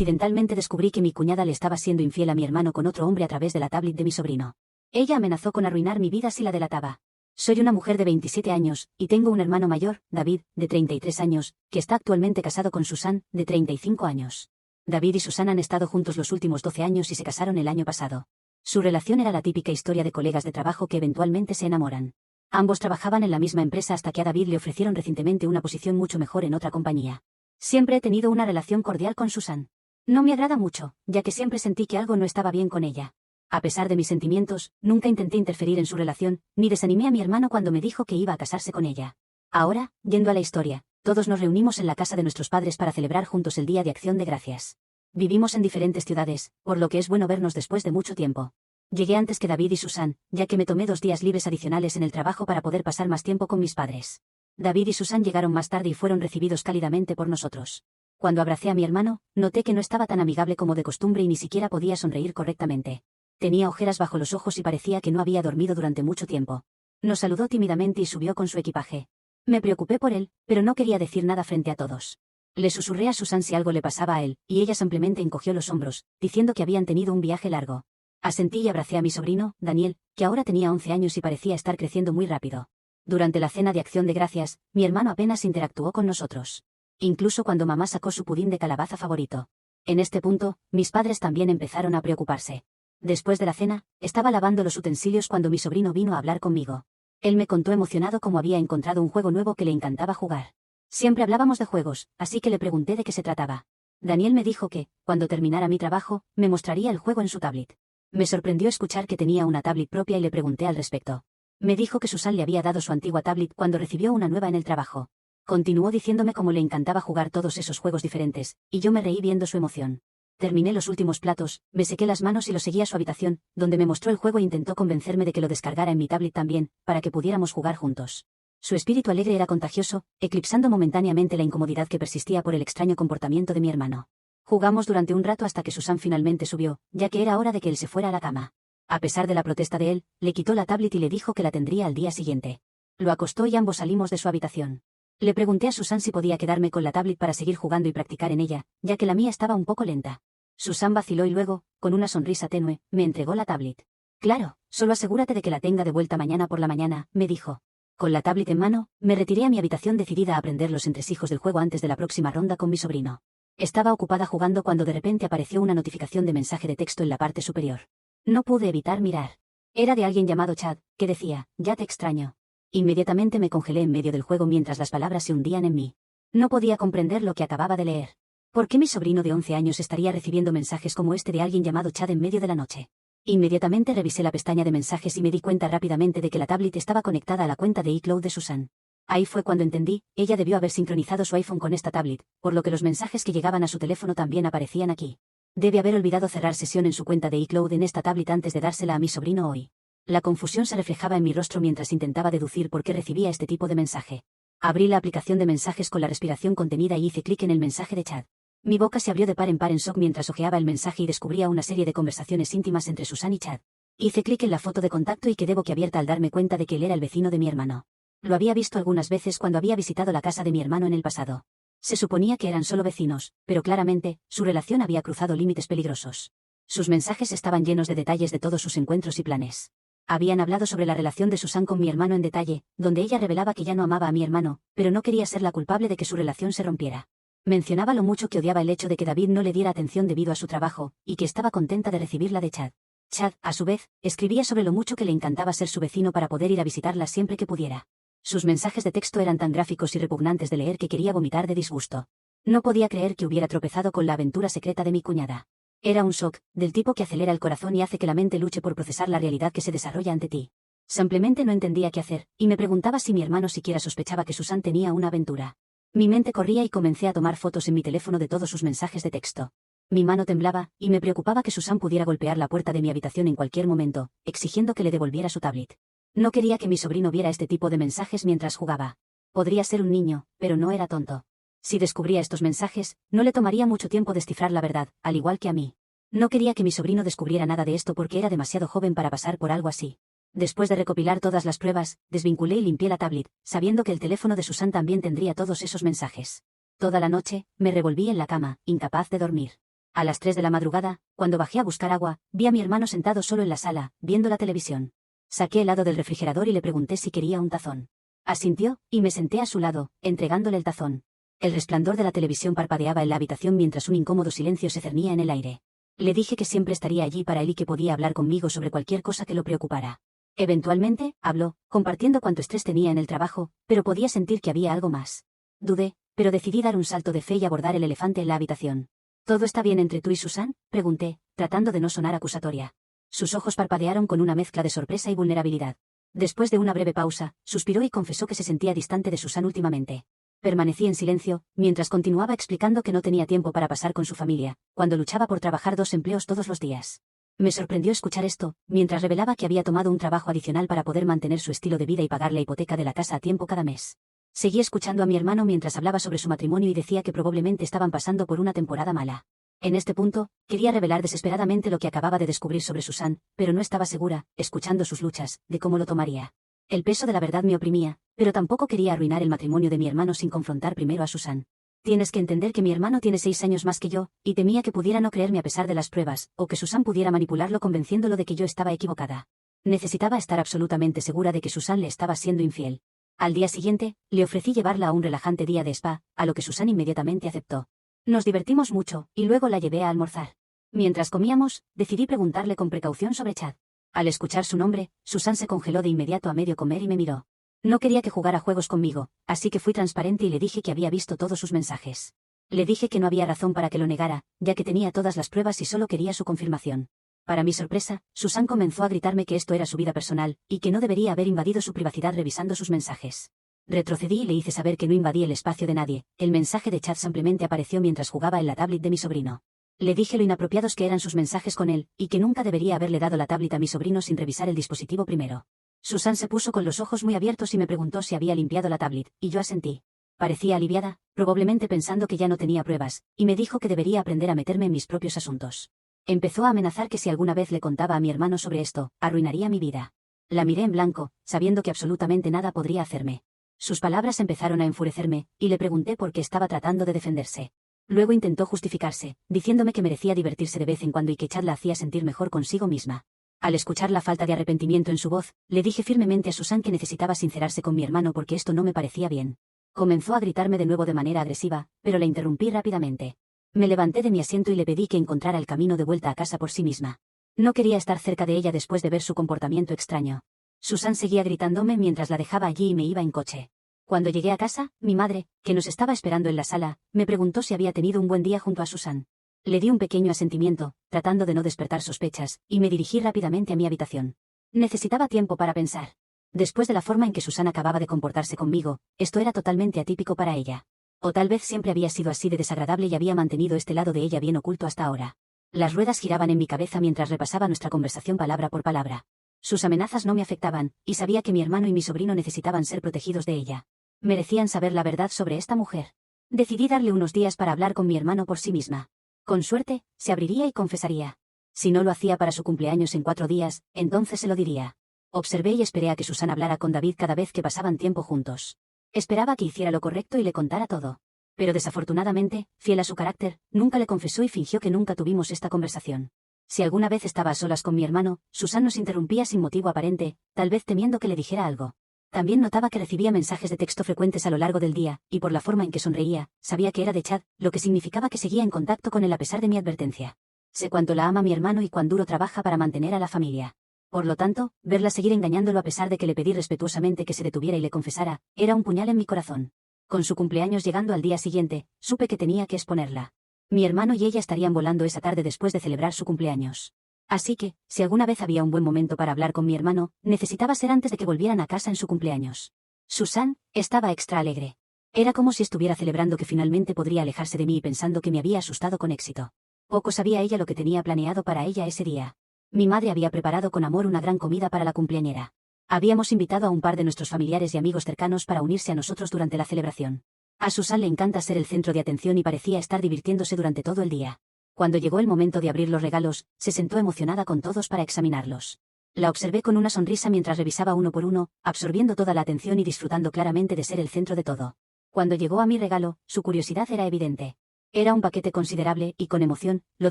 accidentalmente descubrí que mi cuñada le estaba siendo infiel a mi hermano con otro hombre a través de la tablet de mi sobrino. Ella amenazó con arruinar mi vida si la delataba. Soy una mujer de 27 años, y tengo un hermano mayor, David, de 33 años, que está actualmente casado con Susan, de 35 años. David y Susan han estado juntos los últimos 12 años y se casaron el año pasado. Su relación era la típica historia de colegas de trabajo que eventualmente se enamoran. Ambos trabajaban en la misma empresa hasta que a David le ofrecieron recientemente una posición mucho mejor en otra compañía. Siempre he tenido una relación cordial con Susan. No me agrada mucho, ya que siempre sentí que algo no estaba bien con ella. A pesar de mis sentimientos, nunca intenté interferir en su relación, ni desanimé a mi hermano cuando me dijo que iba a casarse con ella. Ahora, yendo a la historia, todos nos reunimos en la casa de nuestros padres para celebrar juntos el Día de Acción de Gracias. Vivimos en diferentes ciudades, por lo que es bueno vernos después de mucho tiempo. Llegué antes que David y Susan, ya que me tomé 2 días libres adicionales en el trabajo para poder pasar más tiempo con mis padres. David y Susan llegaron más tarde y fueron recibidos cálidamente por nosotros. Cuando abracé a mi hermano, noté que no estaba tan amigable como de costumbre y ni siquiera podía sonreír correctamente. Tenía ojeras bajo los ojos y parecía que no había dormido durante mucho tiempo. Nos saludó tímidamente y subió con su equipaje. Me preocupé por él, pero no quería decir nada frente a todos. Le susurré a Susan si algo le pasaba a él, y ella simplemente encogió los hombros, diciendo que habían tenido un viaje largo. Asentí y abracé a mi sobrino, Daniel, que ahora tenía 11 años y parecía estar creciendo muy rápido. Durante la cena de Acción de Gracias, mi hermano apenas interactuó con nosotros. Incluso cuando mamá sacó su pudín de calabaza favorito. En este punto, mis padres también empezaron a preocuparse. Después de la cena, estaba lavando los utensilios cuando mi sobrino vino a hablar conmigo. Él me contó emocionado cómo había encontrado un juego nuevo que le encantaba jugar. Siempre hablábamos de juegos, así que le pregunté de qué se trataba. Daniel me dijo que, cuando terminara mi trabajo, me mostraría el juego en su tablet. Me sorprendió escuchar que tenía una tablet propia y le pregunté al respecto. Me dijo que Susan le había dado su antigua tablet cuando recibió una nueva en el trabajo. Continuó diciéndome cómo le encantaba jugar todos esos juegos diferentes, y yo me reí viendo su emoción. Terminé los últimos platos, me sequé las manos y lo seguí a su habitación, donde me mostró el juego e intentó convencerme de que lo descargara en mi tablet también, para que pudiéramos jugar juntos. Su espíritu alegre era contagioso, eclipsando momentáneamente la incomodidad que persistía por el extraño comportamiento de mi hermano. Jugamos durante un rato hasta que Susan finalmente subió, ya que era hora de que él se fuera a la cama. A pesar de la protesta de él, le quitó la tablet y le dijo que la tendría al día siguiente. Lo acostó y ambos salimos de su habitación. Le pregunté a Susan si podía quedarme con la tablet para seguir jugando y practicar en ella, ya que la mía estaba un poco lenta. Susan vaciló y luego, con una sonrisa tenue, me entregó la tablet. Claro, solo asegúrate de que la tenga de vuelta mañana por la mañana, me dijo. Con la tablet en mano, me retiré a mi habitación decidida a aprender los entresijos del juego antes de la próxima ronda con mi sobrino. Estaba ocupada jugando cuando de repente apareció una notificación de mensaje de texto en la parte superior. No pude evitar mirar. Era de alguien llamado Chad, que decía, ya te extraño. Inmediatamente me congelé en medio del juego mientras las palabras se hundían en mí. No podía comprender lo que acababa de leer. ¿Por qué mi sobrino de 11 años estaría recibiendo mensajes como este de alguien llamado Chad en medio de la noche? Inmediatamente revisé la pestaña de mensajes y me di cuenta rápidamente de que la tablet estaba conectada a la cuenta de iCloud de Susan. Ahí fue cuando entendí, ella debió haber sincronizado su iPhone con esta tablet, por lo que los mensajes que llegaban a su teléfono también aparecían aquí. Debe haber olvidado cerrar sesión en su cuenta de iCloud en esta tablet antes de dársela a mi sobrino hoy. La confusión se reflejaba en mi rostro mientras intentaba deducir por qué recibía este tipo de mensaje. Abrí la aplicación de mensajes con la respiración contenida y hice clic en el mensaje de Chad. Mi boca se abrió de par en par en shock mientras hojeaba el mensaje y descubría una serie de conversaciones íntimas entre Susan y Chad. Hice clic en la foto de contacto y quedé boquiabierta al darme cuenta de que él era el vecino de mi hermano. Lo había visto algunas veces cuando había visitado la casa de mi hermano en el pasado. Se suponía que eran solo vecinos, pero claramente, su relación había cruzado límites peligrosos. Sus mensajes estaban llenos de detalles de todos sus encuentros y planes. Habían hablado sobre la relación de Susan con mi hermano en detalle, donde ella revelaba que ya no amaba a mi hermano, pero no quería ser la culpable de que su relación se rompiera. Mencionaba lo mucho que odiaba el hecho de que David no le diera atención debido a su trabajo, y que estaba contenta de recibirla de Chad. Chad, a su vez, escribía sobre lo mucho que le encantaba ser su vecino para poder ir a visitarla siempre que pudiera. Sus mensajes de texto eran tan gráficos y repugnantes de leer que quería vomitar de disgusto. No podía creer que hubiera tropezado con la aventura secreta de mi cuñada. Era un shock, del tipo que acelera el corazón y hace que la mente luche por procesar la realidad que se desarrolla ante ti. Simplemente no entendía qué hacer, y me preguntaba si mi hermano siquiera sospechaba que Susan tenía una aventura. Mi mente corría y comencé a tomar fotos en mi teléfono de todos sus mensajes de texto. Mi mano temblaba, y me preocupaba que Susan pudiera golpear la puerta de mi habitación en cualquier momento, exigiendo que le devolviera su tablet. No quería que mi sobrino viera este tipo de mensajes mientras jugaba. Podría ser un niño, pero no era tonto. Si descubría estos mensajes, no le tomaría mucho tiempo descifrar la verdad, al igual que a mí. No quería que mi sobrino descubriera nada de esto porque era demasiado joven para pasar por algo así. Después de recopilar todas las pruebas, desvinculé y limpié la tablet, sabiendo que el teléfono de Susan también tendría todos esos mensajes. Toda la noche, me revolví en la cama, incapaz de dormir. A las 3 de la madrugada, cuando bajé a buscar agua, vi a mi hermano sentado solo en la sala, viendo la televisión. Saqué helado del refrigerador y le pregunté si quería un tazón. Asintió, y me senté a su lado, entregándole el tazón. El resplandor de la televisión parpadeaba en la habitación mientras un incómodo silencio se cernía en el aire. Le dije que siempre estaría allí para él y que podía hablar conmigo sobre cualquier cosa que lo preocupara. Eventualmente, habló, compartiendo cuánto estrés tenía en el trabajo, pero podía sentir que había algo más. Dudé, pero decidí dar un salto de fe y abordar el elefante en la habitación. ¿Todo está bien entre tú y Susan?, pregunté, tratando de no sonar acusatoria. Sus ojos parpadearon con una mezcla de sorpresa y vulnerabilidad. Después de una breve pausa, suspiró y confesó que se sentía distante de Susan últimamente. Permanecí en silencio, mientras continuaba explicando que no tenía tiempo para pasar con su familia, cuando luchaba por trabajar 2 empleos todos los días. Me sorprendió escuchar esto, mientras revelaba que había tomado un trabajo adicional para poder mantener su estilo de vida y pagar la hipoteca de la casa a tiempo cada mes. Seguí escuchando a mi hermano mientras hablaba sobre su matrimonio y decía que probablemente estaban pasando por una temporada mala. En este punto, quería revelar desesperadamente lo que acababa de descubrir sobre Susan, pero no estaba segura, escuchando sus luchas, de cómo lo tomaría. El peso de la verdad me oprimía, pero tampoco quería arruinar el matrimonio de mi hermano sin confrontar primero a Susan. Tienes que entender que mi hermano tiene 6 años más que yo, y temía que pudiera no creerme a pesar de las pruebas, o que Susan pudiera manipularlo convenciéndolo de que yo estaba equivocada. Necesitaba estar absolutamente segura de que Susan le estaba siendo infiel. Al día siguiente, le ofrecí llevarla a un relajante día de spa, a lo que Susan inmediatamente aceptó. Nos divertimos mucho, y luego la llevé a almorzar. Mientras comíamos, decidí preguntarle con precaución sobre Chad. Al escuchar su nombre, Susan se congeló de inmediato a medio comer y me miró. No quería que jugara juegos conmigo, así que fui transparente y le dije que había visto todos sus mensajes. Le dije que no había razón para que lo negara, ya que tenía todas las pruebas y solo quería su confirmación. Para mi sorpresa, Susan comenzó a gritarme que esto era su vida personal, y que no debería haber invadido su privacidad revisando sus mensajes. Retrocedí y le hice saber que no invadí el espacio de nadie. El mensaje de Chad simplemente apareció mientras jugaba en la tablet de mi sobrino. Le dije lo inapropiados que eran sus mensajes con él, y que nunca debería haberle dado la tablet a mi sobrino sin revisar el dispositivo primero. Susan se puso con los ojos muy abiertos y me preguntó si había limpiado la tablet, y yo asentí. Parecía aliviada, probablemente pensando que ya no tenía pruebas, y me dijo que debería aprender a meterme en mis propios asuntos. Empezó a amenazar que si alguna vez le contaba a mi hermano sobre esto, arruinaría mi vida. La miré en blanco, sabiendo que absolutamente nada podría hacerme. Sus palabras empezaron a enfurecerme, y le pregunté por qué estaba tratando de defenderse. Luego intentó justificarse, diciéndome que merecía divertirse de vez en cuando y que Chad la hacía sentir mejor consigo misma. Al escuchar la falta de arrepentimiento en su voz, le dije firmemente a Susan que necesitaba sincerarse con mi hermano porque esto no me parecía bien. Comenzó a gritarme de nuevo de manera agresiva, pero la interrumpí rápidamente. Me levanté de mi asiento y le pedí que encontrara el camino de vuelta a casa por sí misma. No quería estar cerca de ella después de ver su comportamiento extraño. Susan seguía gritándome mientras la dejaba allí y me iba en coche. Cuando llegué a casa, mi madre, que nos estaba esperando en la sala, me preguntó si había tenido un buen día junto a Susan. Le di un pequeño asentimiento, tratando de no despertar sospechas, y me dirigí rápidamente a mi habitación. Necesitaba tiempo para pensar. Después de la forma en que Susan acababa de comportarse conmigo, esto era totalmente atípico para ella. O tal vez siempre había sido así de desagradable y había mantenido este lado de ella bien oculto hasta ahora. Las ruedas giraban en mi cabeza mientras repasaba nuestra conversación palabra por palabra. Sus amenazas no me afectaban, y sabía que mi hermano y mi sobrino necesitaban ser protegidos de ella. Merecían saber la verdad sobre esta mujer. Decidí darle unos días para hablar con mi hermano por sí misma. Con suerte, se abriría y confesaría. Si no lo hacía para su cumpleaños en 4 días, entonces se lo diría. Observé y esperé a que Susan hablara con David cada vez que pasaban tiempo juntos. Esperaba que hiciera lo correcto y le contara todo. Pero desafortunadamente, fiel a su carácter, nunca le confesó y fingió que nunca tuvimos esta conversación. Si alguna vez estaba a solas con mi hermano, Susan nos interrumpía sin motivo aparente, tal vez temiendo que le dijera algo. También notaba que recibía mensajes de texto frecuentes a lo largo del día, y por la forma en que sonreía, sabía que era de Chad, lo que significaba que seguía en contacto con él a pesar de mi advertencia. Sé cuánto la ama mi hermano y cuán duro trabaja para mantener a la familia. Por lo tanto, verla seguir engañándolo a pesar de que le pedí respetuosamente que se detuviera y le confesara, era un puñal en mi corazón. Con su cumpleaños llegando al día siguiente, supe que tenía que exponerla. Mi hermano y ella estarían volando esa tarde después de celebrar su cumpleaños. Así que, si alguna vez había un buen momento para hablar con mi hermano, necesitaba ser antes de que volvieran a casa en su cumpleaños. Susan estaba extra alegre. Era como si estuviera celebrando que finalmente podría alejarse de mí y pensando que me había asustado con éxito. Poco sabía ella lo que tenía planeado para ella ese día. Mi madre había preparado con amor una gran comida para la cumpleañera. Habíamos invitado a un par de nuestros familiares y amigos cercanos para unirse a nosotros durante la celebración. A Susan le encanta ser el centro de atención y parecía estar divirtiéndose durante todo el día. Cuando llegó el momento de abrir los regalos, se sentó emocionada con todos para examinarlos. La observé con una sonrisa mientras revisaba uno por uno, absorbiendo toda la atención y disfrutando claramente de ser el centro de todo. Cuando llegó a mi regalo, su curiosidad era evidente. Era un paquete considerable y, con emoción, lo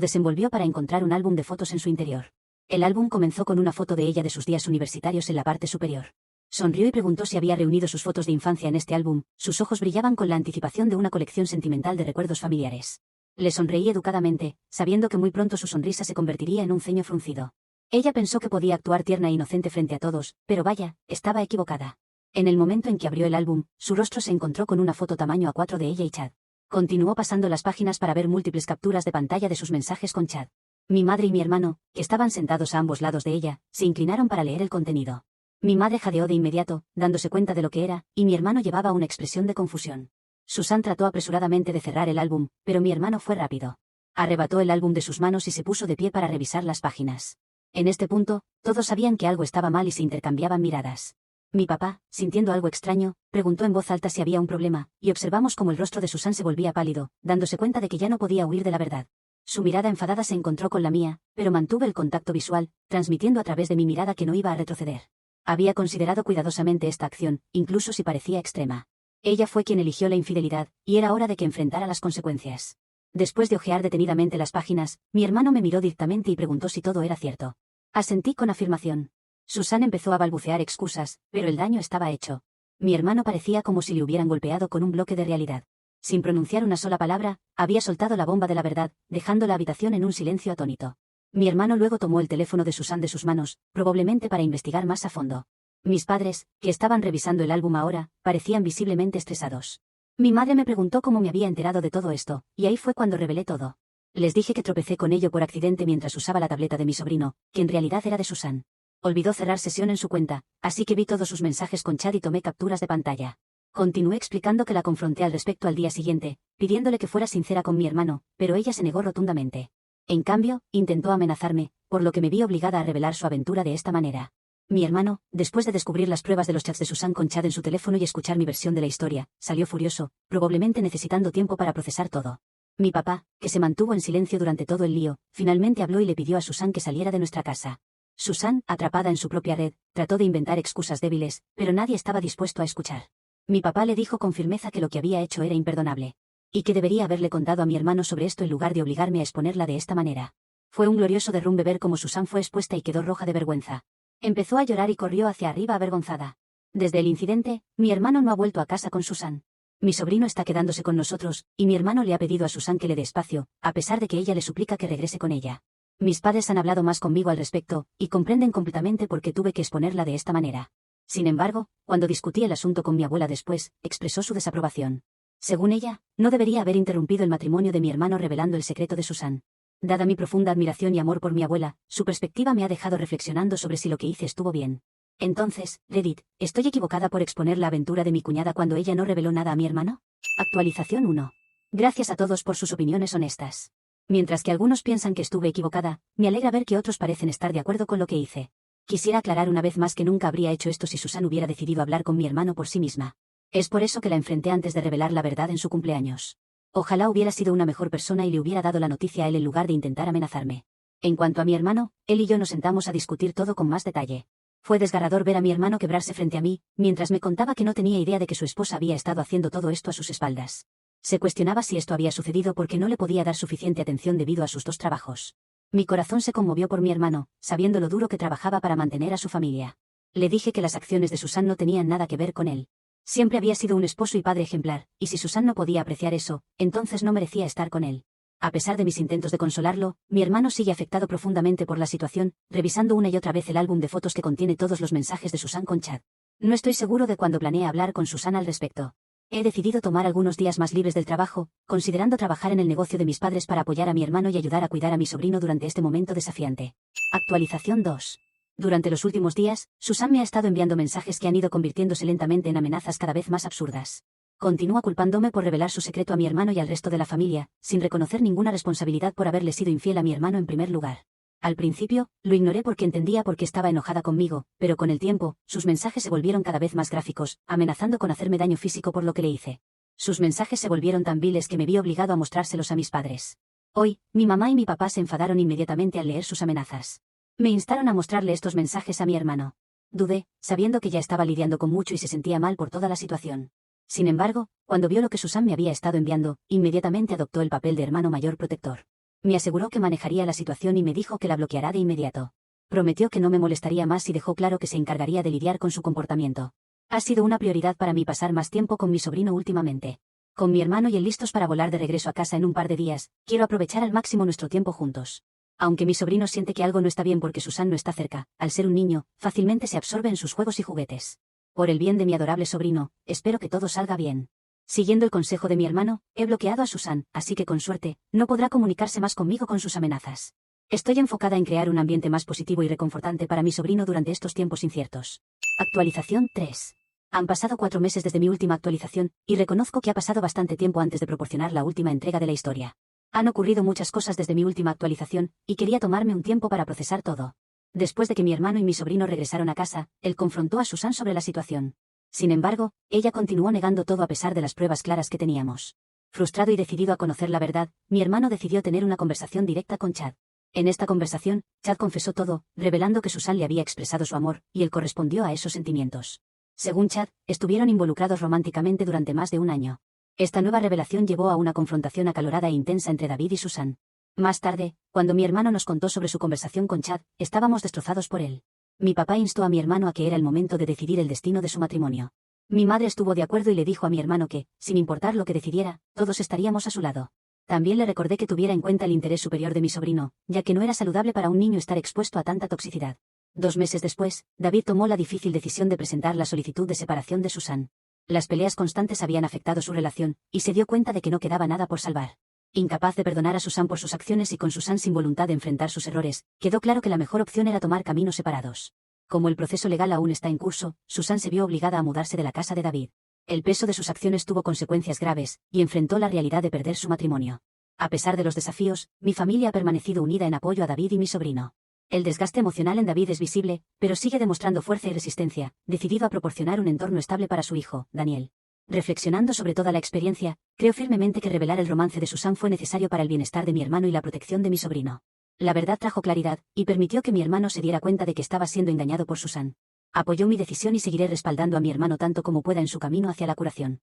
desenvolvió para encontrar un álbum de fotos en su interior. El álbum comenzó con una foto de ella de sus días universitarios en la parte superior. Sonrió y preguntó si había reunido sus fotos de infancia en este álbum. Sus ojos brillaban con la anticipación de una colección sentimental de recuerdos familiares. Le sonreí educadamente, sabiendo que muy pronto su sonrisa se convertiría en un ceño fruncido. Ella pensó que podía actuar tierna e inocente frente a todos, pero vaya, estaba equivocada. En el momento en que abrió el álbum, su rostro se encontró con una foto tamaño A4 de ella y Chad. Continuó pasando las páginas para ver múltiples capturas de pantalla de sus mensajes con Chad. Mi madre y mi hermano, que estaban sentados a ambos lados de ella, se inclinaron para leer el contenido. Mi madre jadeó de inmediato, dándose cuenta de lo que era, y mi hermano llevaba una expresión de confusión. Susan trató apresuradamente de cerrar el álbum, pero mi hermano fue rápido. Arrebató el álbum de sus manos y se puso de pie para revisar las páginas. En este punto, todos sabían que algo estaba mal y se intercambiaban miradas. Mi papá, sintiendo algo extraño, preguntó en voz alta si había un problema, y observamos cómo el rostro de Susan se volvía pálido, dándose cuenta de que ya no podía huir de la verdad. Su mirada enfadada se encontró con la mía, pero mantuve el contacto visual, transmitiendo a través de mi mirada que no iba a retroceder. Había considerado cuidadosamente esta acción, incluso si parecía extrema. Ella fue quien eligió la infidelidad, y era hora de que enfrentara las consecuencias. Después de hojear detenidamente las páginas, mi hermano me miró directamente y preguntó si todo era cierto. Asentí con afirmación. Susan empezó a balbucear excusas, pero el daño estaba hecho. Mi hermano parecía como si le hubieran golpeado con un bloque de realidad. Sin pronunciar una sola palabra, había soltado la bomba de la verdad, dejando la habitación en un silencio atónito. Mi hermano luego tomó el teléfono de Susan de sus manos, probablemente para investigar más a fondo. Mis padres, que estaban revisando el álbum ahora, parecían visiblemente estresados. Mi madre me preguntó cómo me había enterado de todo esto, y ahí fue cuando revelé todo. Les dije que tropecé con ello por accidente mientras usaba la tableta de mi sobrino, que en realidad era de Susan. Olvidó cerrar sesión en su cuenta, así que vi todos sus mensajes con Chad y tomé capturas de pantalla. Continué explicando que la confronté al respecto al día siguiente, pidiéndole que fuera sincera con mi hermano, pero ella se negó rotundamente. En cambio, intentó amenazarme, por lo que me vi obligada a revelar su aventura de esta manera. Mi hermano, después de descubrir las pruebas de los chats de Susan con Chad en su teléfono y escuchar mi versión de la historia, salió furioso, probablemente necesitando tiempo para procesar todo. Mi papá, que se mantuvo en silencio durante todo el lío, finalmente habló y le pidió a Susan que saliera de nuestra casa. Susan, atrapada en su propia red, trató de inventar excusas débiles, pero nadie estaba dispuesto a escuchar. Mi papá le dijo con firmeza que lo que había hecho era imperdonable. Y que debería haberle contado a mi hermano sobre esto en lugar de obligarme a exponerla de esta manera. Fue un glorioso derrumbe ver cómo Susan fue expuesta y quedó roja de vergüenza. Empezó a llorar y corrió hacia arriba avergonzada. Desde el incidente, mi hermano no ha vuelto a casa con Susan. Mi sobrino está quedándose con nosotros, y mi hermano le ha pedido a Susan que le dé espacio, a pesar de que ella le suplica que regrese con ella. Mis padres han hablado más conmigo al respecto, y comprenden completamente por qué tuve que exponerla de esta manera. Sin embargo, cuando discutí el asunto con mi abuela después, expresó su desaprobación. Según ella, no debería haber interrumpido el matrimonio de mi hermano revelando el secreto de Susan. Dada mi profunda admiración y amor por mi abuela, su perspectiva me ha dejado reflexionando sobre si lo que hice estuvo bien. Entonces, Reddit, ¿estoy equivocada por exponer la aventura de mi cuñada cuando ella no reveló nada a mi hermano? Actualización 1. Gracias a todos por sus opiniones honestas. Mientras que algunos piensan que estuve equivocada, me alegra ver que otros parecen estar de acuerdo con lo que hice. Quisiera aclarar una vez más que nunca habría hecho esto si Susan hubiera decidido hablar con mi hermano por sí misma. Es por eso que la enfrenté antes de revelar la verdad en su cumpleaños. Ojalá hubiera sido una mejor persona y le hubiera dado la noticia a él en lugar de intentar amenazarme. En cuanto a mi hermano, él y yo nos sentamos a discutir todo con más detalle. Fue desgarrador ver a mi hermano quebrarse frente a mí, mientras me contaba que no tenía idea de que su esposa había estado haciendo todo esto a sus espaldas. Se cuestionaba si esto había sucedido porque no le podía dar suficiente atención debido a sus dos trabajos. Mi corazón se conmovió por mi hermano, sabiendo lo duro que trabajaba para mantener a su familia. Le dije que las acciones de Susan no tenían nada que ver con él. Siempre había sido un esposo y padre ejemplar, y si Susan no podía apreciar eso, entonces no merecía estar con él. A pesar de mis intentos de consolarlo, mi hermano sigue afectado profundamente por la situación, revisando una y otra vez el álbum de fotos que contiene todos los mensajes de Susan con Chad. No estoy seguro de cuándo planea hablar con Susan al respecto. He decidido tomar algunos días más libres del trabajo, considerando trabajar en el negocio de mis padres para apoyar a mi hermano y ayudar a cuidar a mi sobrino durante este momento desafiante. Actualización 2. Durante los últimos días, Susan me ha estado enviando mensajes que han ido convirtiéndose lentamente en amenazas cada vez más absurdas. Continúa culpándome por revelar su secreto a mi hermano y al resto de la familia, sin reconocer ninguna responsabilidad por haberle sido infiel a mi hermano en primer lugar. Al principio, lo ignoré porque entendía por qué estaba enojada conmigo, pero con el tiempo, sus mensajes se volvieron cada vez más gráficos, amenazando con hacerme daño físico por lo que le hice. Sus mensajes se volvieron tan viles que me vi obligado a mostrárselos a mis padres. Hoy, mi mamá y mi papá se enfadaron inmediatamente al leer sus amenazas. Me instaron a mostrarle estos mensajes a mi hermano. Dudé, sabiendo que ya estaba lidiando con mucho y se sentía mal por toda la situación. Sin embargo, cuando vio lo que Susan me había estado enviando, inmediatamente adoptó el papel de hermano mayor protector. Me aseguró que manejaría la situación y me dijo que la bloqueará de inmediato. Prometió que no me molestaría más y dejó claro que se encargaría de lidiar con su comportamiento. Ha sido una prioridad para mí pasar más tiempo con mi sobrino últimamente. Con mi hermano y él listos para volar de regreso a casa en un par de días, quiero aprovechar al máximo nuestro tiempo juntos. Aunque mi sobrino siente que algo no está bien porque Susan no está cerca, al ser un niño, fácilmente se absorbe en sus juegos y juguetes. Por el bien de mi adorable sobrino, espero que todo salga bien. Siguiendo el consejo de mi hermano, he bloqueado a Susan, así que con suerte, no podrá comunicarse más conmigo con sus amenazas. Estoy enfocada en crear un ambiente más positivo y reconfortante para mi sobrino durante estos tiempos inciertos. Actualización 3. Han pasado 4 meses desde mi última actualización, y reconozco que ha pasado bastante tiempo antes de proporcionar la última entrega de la historia. Han ocurrido muchas cosas desde mi última actualización, y quería tomarme un tiempo para procesar todo. Después de que mi hermano y mi sobrino regresaron a casa, él confrontó a Susan sobre la situación. Sin embargo, ella continuó negando todo a pesar de las pruebas claras que teníamos. Frustrado y decidido a conocer la verdad, mi hermano decidió tener una conversación directa con Chad. En esta conversación, Chad confesó todo, revelando que Susan le había expresado su amor, y él correspondió a esos sentimientos. Según Chad, estuvieron involucrados románticamente durante más de un año. Esta nueva revelación llevó a una confrontación acalorada e intensa entre David y Susan. Más tarde, cuando mi hermano nos contó sobre su conversación con Chad, estábamos destrozados por él. Mi papá instó a mi hermano a que era el momento de decidir el destino de su matrimonio. Mi madre estuvo de acuerdo y le dijo a mi hermano que, sin importar lo que decidiera, todos estaríamos a su lado. También le recordé que tuviera en cuenta el interés superior de mi sobrino, ya que no era saludable para un niño estar expuesto a tanta toxicidad. 2 meses después, David tomó la difícil decisión de presentar la solicitud de separación de Susan. Las peleas constantes habían afectado su relación, y se dio cuenta de que no quedaba nada por salvar. Incapaz de perdonar a Susan por sus acciones y con Susan sin voluntad de enfrentar sus errores, quedó claro que la mejor opción era tomar caminos separados. Como el proceso legal aún está en curso, Susan se vio obligada a mudarse de la casa de David. El peso de sus acciones tuvo consecuencias graves, y enfrentó la realidad de perder su matrimonio. A pesar de los desafíos, mi familia ha permanecido unida en apoyo a David y mi sobrino. El desgaste emocional en David es visible, pero sigue demostrando fuerza y resistencia, decidido a proporcionar un entorno estable para su hijo, Daniel. Reflexionando sobre toda la experiencia, creo firmemente que revelar el romance de Susan fue necesario para el bienestar de mi hermano y la protección de mi sobrino. La verdad trajo claridad, y permitió que mi hermano se diera cuenta de que estaba siendo engañado por Susan. Apoyó mi decisión y seguiré respaldando a mi hermano tanto como pueda en su camino hacia la curación.